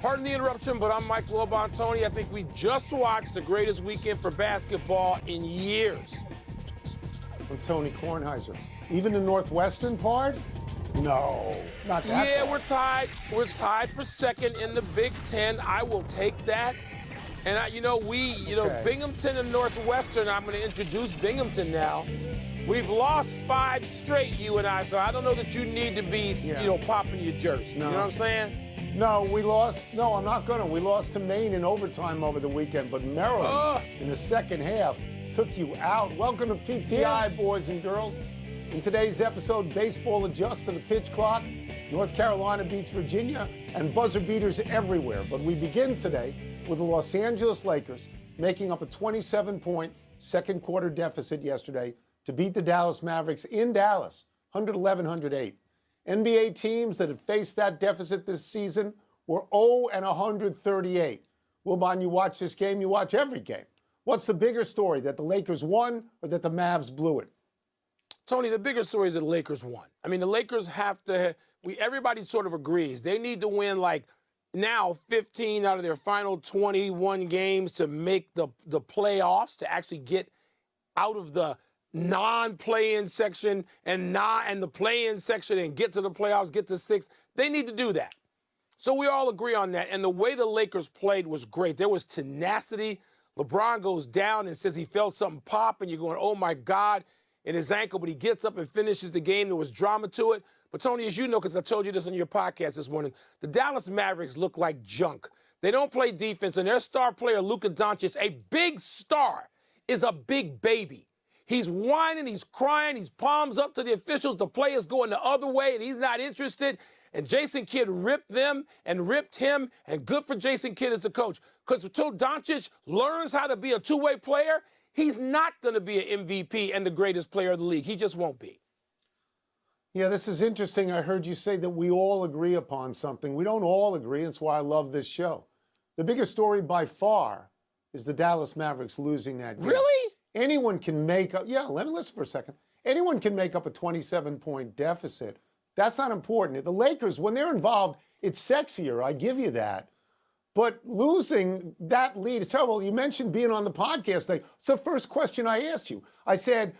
Pardon the interruption, but I'm Mike Wilbon. Tony, I think we just watched the greatest weekend for basketball in years. I'm Tony Kornheiser. Even the Northwestern part? No, not that. Yeah, part. we're tied. We're tied for second in the Big Ten. I will take that. And Okay. Binghamton and Northwestern. I'm going to introduce Binghamton now. We've lost 5 straight, you and I. So I don't know that you need to be, popping your jersey. No. You know what I'm saying? No, we lost. No, I'm not going to. We lost to Maine in overtime over the weekend, but Maryland in the second half took you out. Welcome to PTI, boys and girls. In today's episode, baseball adjusts to the pitch clock. North Carolina beats Virginia, and buzzer beaters everywhere. But we begin today with the Los Angeles Lakers making up a 27-point second quarter deficit yesterday to beat the Dallas Mavericks in Dallas, 111-108. NBA teams that have faced that deficit this season were 0-138. Wilbon, you watch this game, you watch every game. What's the bigger story, that the Lakers won or that the Mavs blew it? Tony, the bigger story is that the Lakers won. I mean, the Lakers have to, everybody sort of agrees. They need to win now 15 out of their final 21 games to make the playoffs, to actually get out of the non-play-in section and the play-in section and get to the playoffs, get to 6. They need to do that. So we all agree on that. And the way the Lakers played was great. There was tenacity. LeBron goes down and says he felt something pop, and you're going, oh, my God, in his ankle. But he gets up and finishes the game. There was drama to it. But, Tony, as you know, because I told you this on your podcast this morning, the Dallas Mavericks look like junk. They don't play defense, and their star player, Luka Doncic, a big star, is a big baby. He's whining, he's crying, he's palms up to the officials. The players going the other way, and he's not interested. And Jason Kidd ripped them and ripped him, and good for Jason Kidd as the coach. Because until Doncic learns how to be a two-way player, he's not going to be an MVP and the greatest player of the league. He just won't be. Yeah, this is interesting. I heard you say that we all agree upon something. We don't all agree. That's why I love this show. The biggest story by far is the Dallas Mavericks losing that game. Really? Anyone can make up, let me listen for a second. Anyone can make up a 27-point deficit. That's not important. The Lakers, when they're involved, it's sexier. I give you that. But losing that lead is terrible. You mentioned being on the podcast. It's the first question I asked you. I said,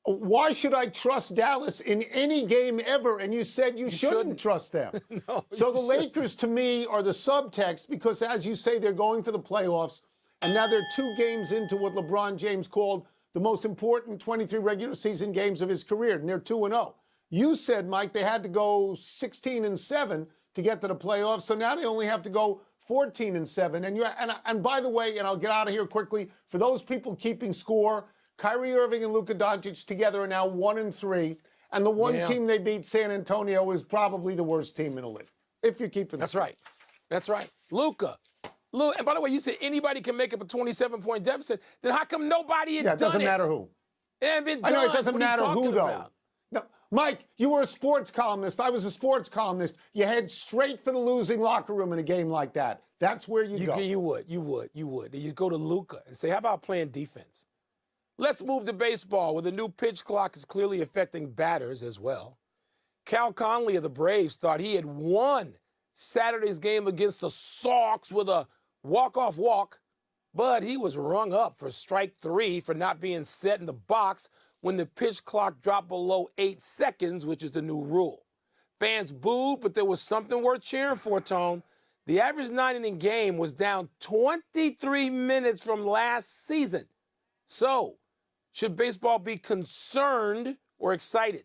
why should I trust Dallas in any game ever? And you said you shouldn't trust them. No, so the Lakers, to me, are the subtext because, as you say, they're going for the playoffs. And now they're 2 games into what LeBron James called the most important 23 regular season games of his career, and they're 2-0. You said, Mike, they had to go 16-7 to get to the playoffs, so now they only have to go 14-7. And by the way, and I'll get out of here quickly, for those people keeping score, Kyrie Irving and Luka Doncic together are now 1-3, and the one team they beat, San Antonio, is probably the worst team in the league, if you're keeping That's score. right. That's right. Luka. And by the way, you said anybody can make up a 27-point deficit. Then how come nobody had done it? Yeah, it doesn't matter who. I know it doesn't matter who, though. About? No, Mike, you were a sports columnist. I was a sports columnist. You head straight for the losing locker room in a game like that. That's where you go. You would. You go to Luka and say, how about playing defense? Let's move to baseball, where the new pitch clock is clearly affecting batters as well. Cal Conley of the Braves thought he had won Saturday's game against the Sox with a walk-off walk, but he was rung up for strike 3 for not being set in the box when the pitch clock dropped below 8 seconds, which is the new rule. Fans booed, but there was something worth cheering for, Tone. The average 9-inning game was down 23 minutes from last season. So, should baseball be concerned or excited?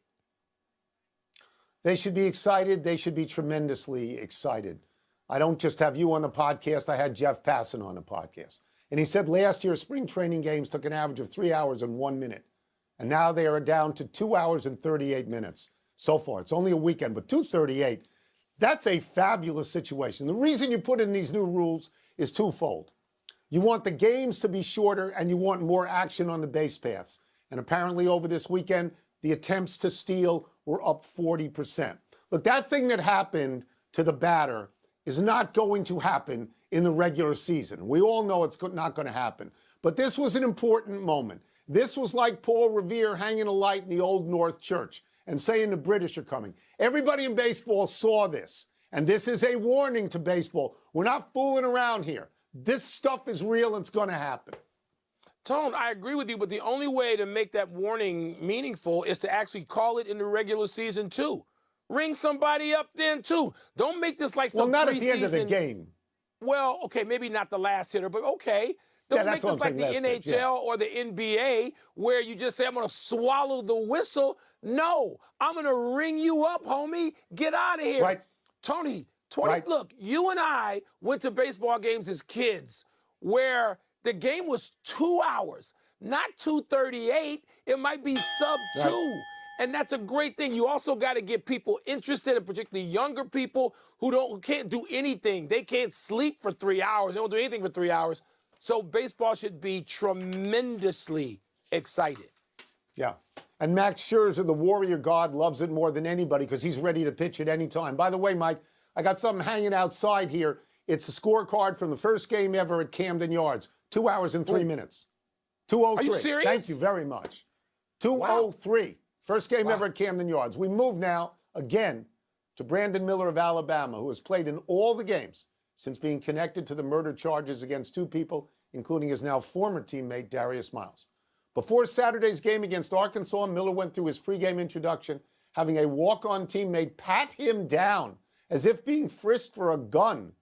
They should be excited. They should be tremendously excited. I don't just have you on the podcast. I had Jeff Passan on the podcast. And he said last year spring training games took an average of 3 hours and 1 minute. And now they are down to 2 hours and 38 minutes so far. It's only a weekend, but 2:38, that's a fabulous situation. The reason you put in these new rules is twofold. You want the games to be shorter and you want more action on the base paths. And apparently over this weekend, the attempts to steal were up 40%. Look, that thing that happened to the batter is not going to happen in the regular season. We all know it's not going to happen. But this was an important moment. This was like Paul Revere hanging a light in the Old North Church and saying the British are coming. Everybody in baseball saw this. And this is a warning to baseball. We're not fooling around here. This stuff is real. It's going to happen. Tone, I agree with you, but the only way to make that warning meaningful is to actually call it in the regular season, too. Ring somebody up then, too. Don't make this like some not preseason. at the end of the game. Well, okay, maybe not the last hitter, but okay. Don't make this like the NHL or the NBA where you just say, I'm going to swallow the whistle. No, I'm going to ring you up, homie. Get out of here. Right. Tony, look, you and I went to baseball games as kids where the game was 2 hours, not 2:38. It might be sub 2. Right. And that's a great thing. You also got to get people interested, and particularly younger people who can't do anything. They can't sleep for 3 hours. They don't do anything for 3 hours. So baseball should be tremendously excited. Yeah. And Max Scherzer, the Warrior God, loves it more than anybody because he's ready to pitch at any time. By the way, Mike, I got something hanging outside here. It's a scorecard from the first game ever at Camden Yards. 2 hours and 3 minutes. 2:03. Are you serious? Thank you very much. 2:03. Wow. First game ever at Camden Yards. We move now, again, to Brandon Miller of Alabama, who has played in all the games since being connected to the murder charges against 2 people, including his now former teammate, Darius Miles. Before Saturday's game against Arkansas, Miller went through his pregame introduction, having a walk-on teammate pat him down as if being frisked for a gun.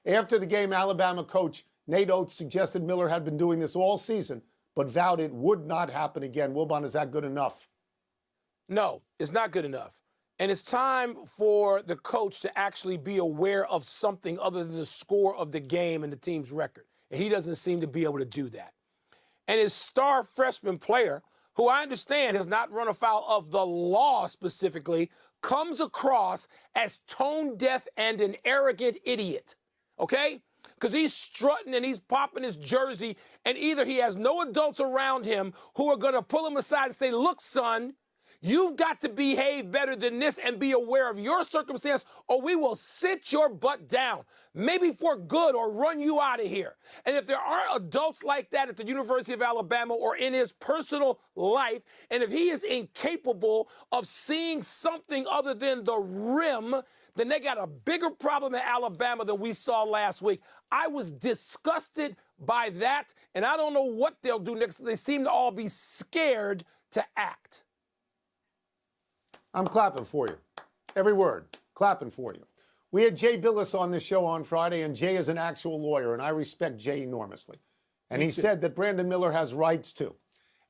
After the game, Alabama coach Nate Oates suggested Miller had been doing this all season, but vowed it would not happen again. Wilbon, is that good enough? No, it's not good enough. And it's time for the coach to actually be aware of something other than the score of the game and the team's record. And he doesn't seem to be able to do that. And his star freshman player, who I understand has not run afoul of the law specifically, comes across as tone deaf and an arrogant idiot. Okay? Because he's strutting and he's popping his jersey, and either he has no adults around him who are going to pull him aside and say, look, son, you've got to behave better than this and be aware of your circumstance, or we will sit your butt down, maybe for good, or run you out of here. And if there are adults like that at the University of Alabama or in his personal life, and if he is incapable of seeing something other than the rim, then they got a bigger problem in Alabama than we saw last week. I was disgusted by that, and I don't know what they'll do next. They seem to all be scared to act. I'm clapping for you. Every word, clapping for you. We had Jay Billis on this show on Friday, and Jay is an actual lawyer, and I respect Jay enormously. And he said that Brandon Miller has rights too.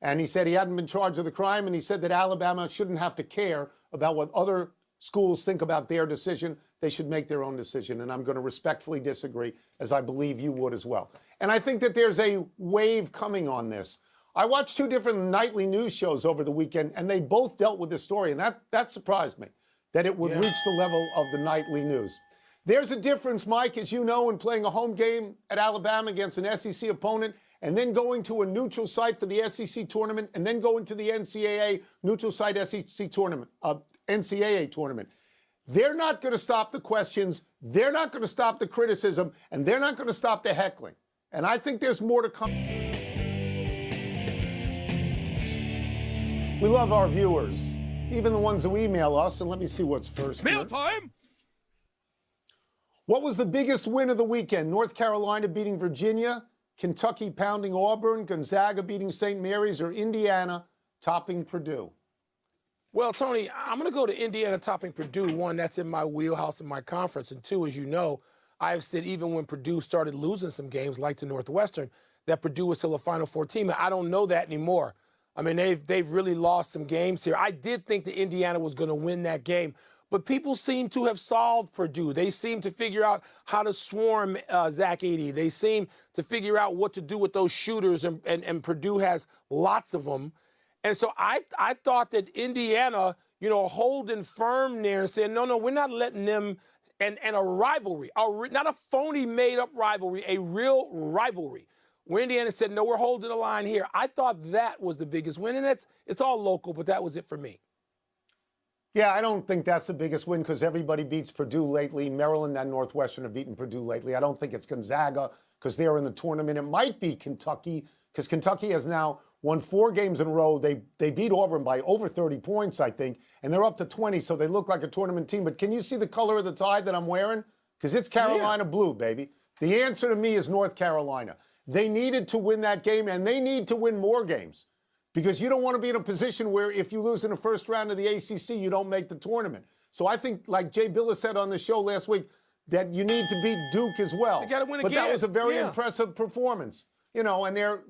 And he said he hadn't been charged with a crime, and he said that Alabama shouldn't have to care about what other schools think about their decision. They should make their own decision, and I'm going to respectfully disagree, as I believe you would as well. And I think that there's a wave coming on this. I watched 2 different nightly news shows over the weekend, and they both dealt with this story, and that surprised me, that it would reach the level of the nightly news. There's a difference, Mike, as you know, in playing a home game at Alabama against an SEC opponent and then going to a neutral site for the SEC tournament and then going to the NCAA neutral site SEC tournament, NCAA tournament. They're not going to stop the questions. They're not going to stop the criticism, and they're not going to stop the heckling. And I think there's more to come. We love our viewers, even the ones who email us. And let me see what's first. Mail time! What was the biggest win of the weekend? North Carolina beating Virginia, Kentucky pounding Auburn, Gonzaga beating St. Mary's, or Indiana topping Purdue? Well, Tony, I'm going to go to Indiana topping Purdue. 1, that's in my wheelhouse in my conference. And 2, as you know, I've said even when Purdue started losing some games like to Northwestern, that Purdue was still a Final Four team. I don't know that anymore. I mean, they've really lost some games here. I did think that Indiana was going to win that game, but people seem to have solved Purdue. They seem to figure out how to swarm Zach Edey. They seem to figure out what to do with those shooters, and Purdue has lots of them. And so I thought that Indiana, holding firm there and saying, no, we're not letting them, and a rivalry, not a phony made-up rivalry, a real rivalry. Where Indiana said, no, we're holding the line here. I thought that was the biggest win, and it's all local, but that was it for me. Yeah, I don't think that's the biggest win because everybody beats Purdue lately. Maryland and Northwestern have beaten Purdue lately. I don't think it's Gonzaga because they're in the tournament. It might be Kentucky because Kentucky has now won 4 games in a row. They beat Auburn by over 30 points, I think, and they're up to 20, so they look like a tournament team. But can you see the color of the tie that I'm wearing? Because it's Carolina blue, baby. The answer to me is North Carolina. They needed to win that game, and they need to win more games because you don't want to be in a position where if you lose in the first round of the ACC, you don't make the tournament. So I think, like Jay Billis said on the show last week, that you need to beat Duke as well. You got to win but again. That was a very impressive performance. You know, and they're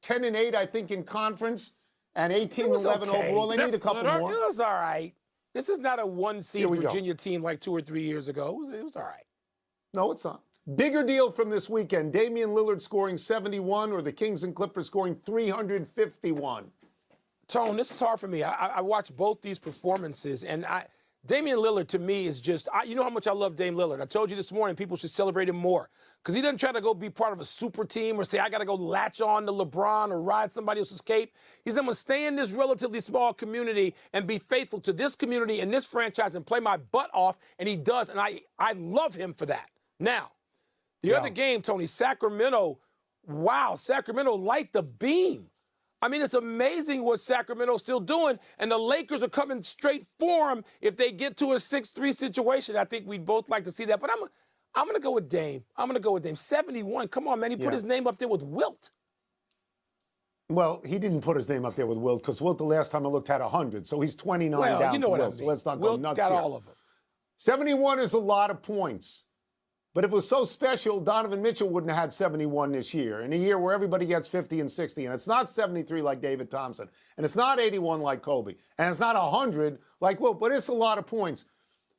10-8, I think, in conference, and 18-11 overall. They need a couple more. It was all right. This is not a one-seed Virginia team like 2 or 3 years ago. It was all right. No, it's not. Bigger deal from this weekend. Damian Lillard scoring 71 or the Kings and Clippers scoring 351. Tone, this is hard for me. I watched both these performances, and Damian Lillard, to me, is just, you know how much I love Dame Lillard. I told you this morning people should celebrate him more because he doesn't try to go be part of a super team or say, I got to go latch on to LeBron or ride somebody else's cape. He's going to stay in this relatively small community and be faithful to this community and this franchise and play my butt off, and he does, and I love him for that. Now, the other game, Tony, Sacramento, wow, Sacramento light the beam. I mean, it's amazing what Sacramento's still doing, and the Lakers are coming straight for them if they get to a 6-3 situation. I think we'd both like to see that, but I'm going to go with Dame. 71, come on, man. He put his name up there with Wilt. Well, he didn't put his name up there with Wilt because Wilt, the last time I looked, had 100. So he's 29 down you know to what Wilt. I mean. So let's not Wilt's go nuts got here. all of them. 71 is a lot of points. But if it was so special, Donovan Mitchell wouldn't have had 71 this year, in a year where everybody gets 50 and 60. And it's not 73 like David Thompson. And it's not 81 like Kobe. And it's not 100 like Wilt. But it's a lot of points.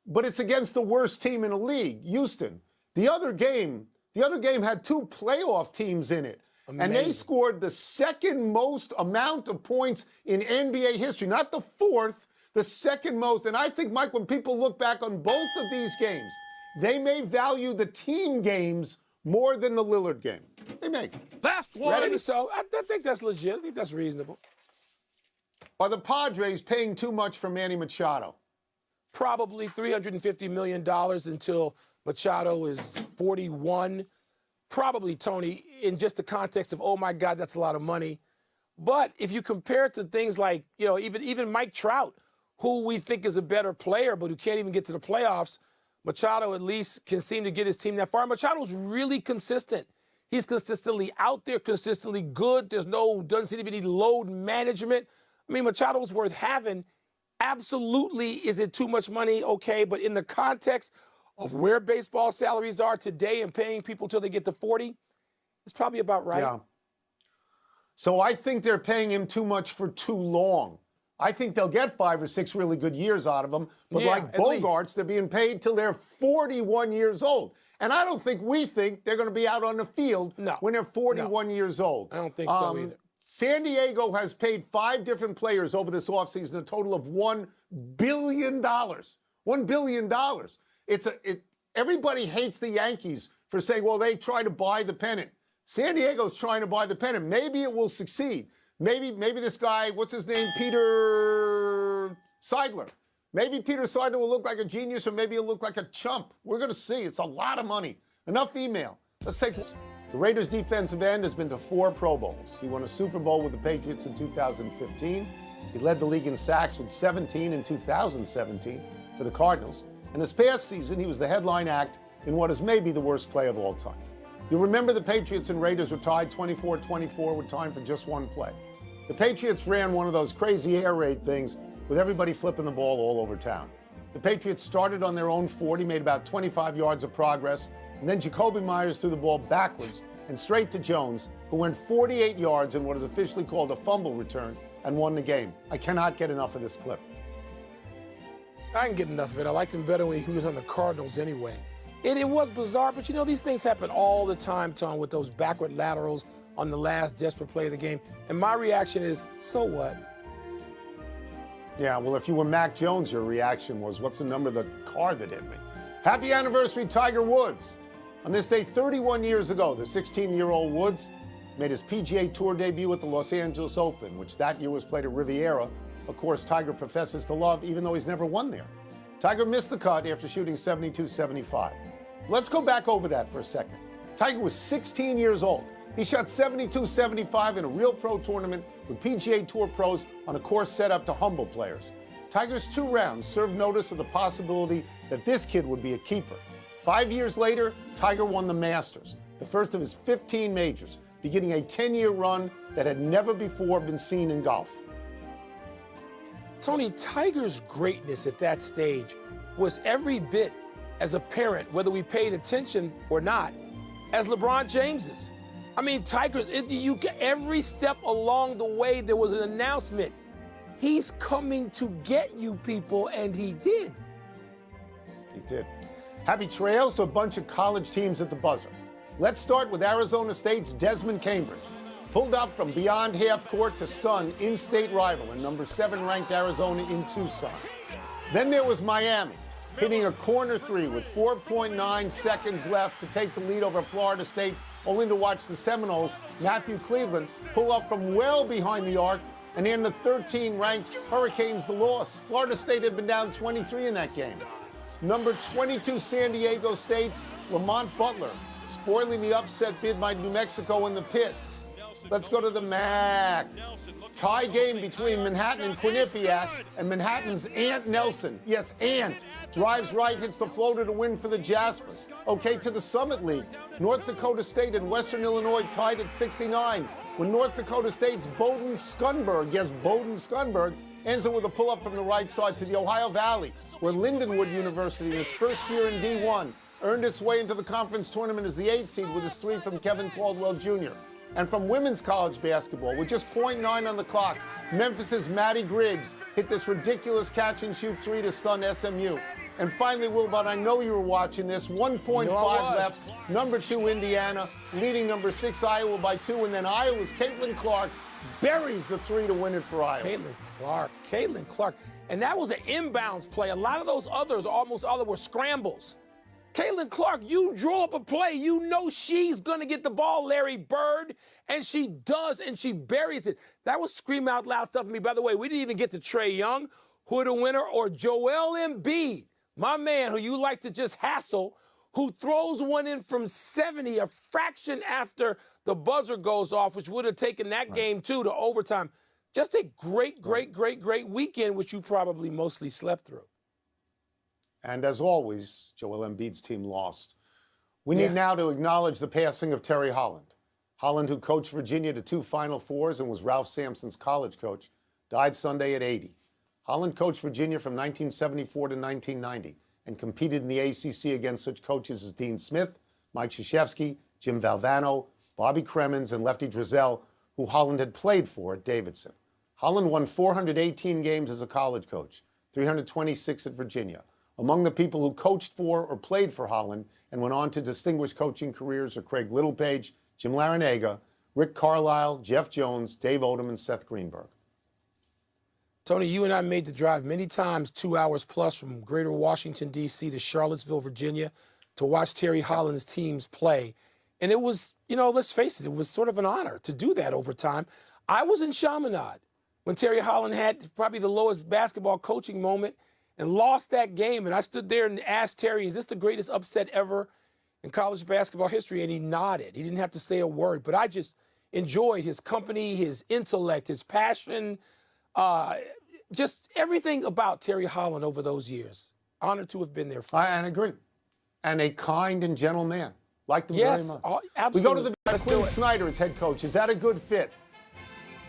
But it's against the worst team in the league, Houston. The other game had 2 playoff teams in it. Amazing. And they scored the second most amount of points in NBA history. Not the fourth, the second most. And I think, Mike, when people look back on both of these games, they may value the team games more than the Lillard game. They may. Last one. Maybe so. I think that's legit. I think that's reasonable. Are the Padres paying too much for Manny Machado? Probably $350 million until Machado is 41. Probably, Tony, in just the context of, oh, my God, that's a lot of money. But if you compare it to things like, even Mike Trout, who we think is a better player but who can't even get to the playoffs, Machado at least can seem to get his team that far. Machado's really consistent. He's consistently out there, consistently good. Doesn't seem to be any load management. I mean, Machado's worth having. Absolutely, is it too much money? Okay, but in the context of where baseball salaries are today and paying people till they get to 40, it's probably about right. Yeah. So I think they're paying him too much for too long. I think they'll get 5 or 6 really good years out of him. But like Bogarts, they're being paid till they're 41 years old. And I don't think we think they're going to be out on the field when they're 41 years old. I don't think so either. San Diego has paid 5 different players over this offseason a total of $1 billion. $1 billion. Everybody hates the Yankees for saying, well, they try to buy the pennant. San Diego's trying to buy the pennant. Maybe it will succeed. Maybe this guy, what's his name, Peter Seidler. Maybe Peter Seidler will look like a genius or maybe he'll look like a chump. We're going to see. It's a lot of money. Enough email. Let's take this. The Raiders' defensive end has been to 4 Pro Bowls. He won a Super Bowl with the Patriots in 2015. He led the league in sacks with 17 in 2017 for the Cardinals. And this past season, he was the headline act in what is maybe the worst play of all time. You'll remember the Patriots and Raiders were tied 24-24 with time for just 1 play. The Patriots ran one of those crazy air raid things with everybody flipping the ball all over town. The Patriots started on their own 40, made about 25 yards of progress, and then Jacoby Myers threw the ball backwards and straight to Jones, who went 48 yards in what is officially called a fumble return and won the game. I cannot get enough of this clip. I can get enough of it. I liked him better when he was on the Cardinals anyway. It was bizarre, but these things happen all the time, Tom, with those backward laterals on the last desperate play of the game. And my reaction is, so what? Yeah, well, if you were Mac Jones, your reaction was, what's the number of the car that hit me? Happy anniversary, Tiger Woods. On this day 31 years ago, the 16-year-old Woods made his PGA Tour debut at the Los Angeles Open, which that year was played at Riviera, a course Tiger professes to love, even though he's never won there. Tiger missed the cut after shooting 72-75. Let's go back over that for a second. Tiger was 16 years old. He shot 72-75 in a real pro tournament with PGA Tour pros on a course set up to humble players. Tiger's 2 rounds served notice of the possibility that this kid would be a keeper. 5 years later, Tiger won the Masters, the first of his 15 majors, beginning a 10-year run that had never before been seen in golf. Tony, Tiger's greatness at that stage was every bit as apparent, whether we paid attention or not, as LeBron James's. I mean, Tiger's, every step along the way, there was an announcement. He's coming to get you people, and he did. He did. Happy trails to a bunch of college teams at the buzzer. Let's start with Arizona State's Desmond Cambridge. Pulled up from beyond half court to stun in-state rival and number 7 ranked Arizona in Tucson. Then there was Miami, hitting a corner 3 with 4.9 seconds left to take the lead over Florida State, only to watch the Seminoles, Matthew Cleveland, pull up from well behind the arc and hand the 13-ranked Hurricanes the loss. Florida State had been down 23 in that game. Number 22 San Diego State's Lamont Butler, spoiling the upset bid by New Mexico in the pit. Let's go to the MAC. Tie game between Manhattan and Quinnipiac, and Manhattan's Ant Nelson, yes, Ant, drives right, hits the floater to win for the Jaspers. Okay, to the Summit League. North Dakota State and Western Illinois tied at 69, when North Dakota State's Bowden Scunberg, yes, Bowden Scunberg, ends it with a pull-up from the right side to the Ohio Valley, where Lindenwood University, in its first year in D1, earned its way into the conference tournament as the 8th seed with his 3 from Kevin Caldwell Jr. And from women's college basketball, with just .9 on the clock, Memphis's Maddie Griggs hit this ridiculous catch-and-shoot 3 to stun SMU. And finally, Wilbon, I know you were watching this, 1.5 left, number 2 Indiana, leading number 6 Iowa by 2, and then Iowa's Caitlin Clark buries the 3 to win it for Iowa. Caitlin Clark. And that was an inbounds play. A lot of those others, almost all were scrambles. Caitlin Clark, you draw up a play. You know she's going to get the ball, Larry Bird, and she does, and she buries it. That was scream out loud stuff to me. By the way, we didn't even get to Trae Young, who the winner, or Joel Embiid, my man who you like to just hassle, who throws one in from 70, a fraction after the buzzer goes off, which would have taken that game, too, to overtime. Just a great weekend, which you probably mostly slept through. And as always, Joel Embiid's team lost. We need now to acknowledge the passing of Terry Holland. Holland, who coached Virginia to 2 Final Fours and was Ralph Sampson's college coach, died Sunday at 80. Holland coached Virginia from 1974 to 1990 and competed in the ACC against such coaches as Dean Smith, Mike Krzyzewski, Jim Valvano, Bobby Cremins, and Lefty Driesell, who Holland had played for at Davidson. Holland won 418 games as a college coach, 326 at Virginia. Among the people who coached for or played for Holland and went on to distinguished coaching careers are Craig Littlepage, Jim Larinaga, Rick Carlisle, Jeff Jones, Dave Odom, and Seth Greenberg. Tony, you and I made the drive many times, 2 hours plus, from Greater Washington, D.C. to Charlottesville, Virginia, to watch Terry Holland's teams play. And it was, let's face it was sort of an honor to do that over time. I was in Chaminade when Terry Holland had probably the lowest basketball coaching moment and lost that game. And I stood there and asked Terry, is this the greatest upset ever in college basketball history? And he nodded. He didn't have to say a word. But I just enjoyed his company, his intellect, his passion, just everything about Terry Holland over those years. Honored to have been there for him. I agree. And a kind and gentle man. Liked him very much. Oh, absolutely. We go to the Quinn Snyder as head coach. Is that a good fit?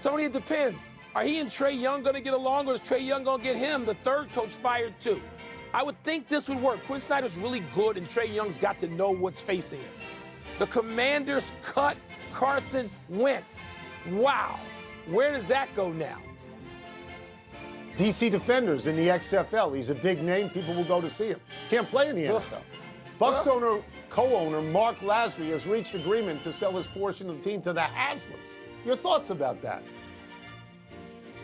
Tony, it depends. Are he and Trae Young going to get along, or is Trae Young going to get him, the third coach, fired too? I would think this would work. Quinn Snyder's really good, and Trae Young's got to know what's facing him. The Commanders cut Carson Wentz. Wow. Where does that go now? DC Defenders in the XFL. He's a big name. People will go to see him. Can't play in the NFL. Bucks co-owner Mark Lasry has reached agreement to sell his portion of the team to the Haslams. Your thoughts about that?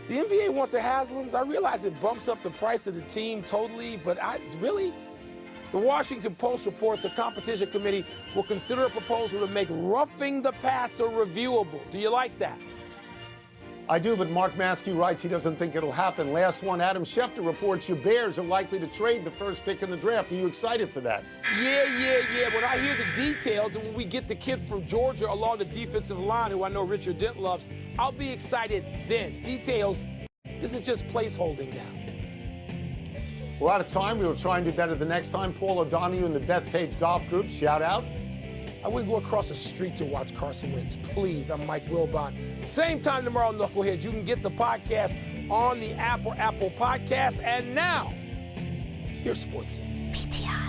The NBA want the Haslams. I realize it bumps up the price of the team totally, but the Washington Post reports the competition committee will consider a proposal to make roughing the passer reviewable. Do you like that? I do, but Mark Maskey writes he doesn't think it'll happen. Last one, Adam Schefter reports your Bears are likely to trade the first pick in the draft. Are you excited for that? Yeah. When I hear the details and when we get the kid from Georgia along the defensive line, who I know Richard Dent loves, I'll be excited then. Details, this is just placeholding now. We're out of time. We will try and do better the next time. Paul O'Donoghue and the Bethpage Golf Group, shout out. I wouldn't go across the street to watch Carson Wentz. Please, I'm Mike Wilbon. Same time tomorrow, Knuckleheads. You can get the podcast on the Apple Podcast. And now, here's Sports. PTS.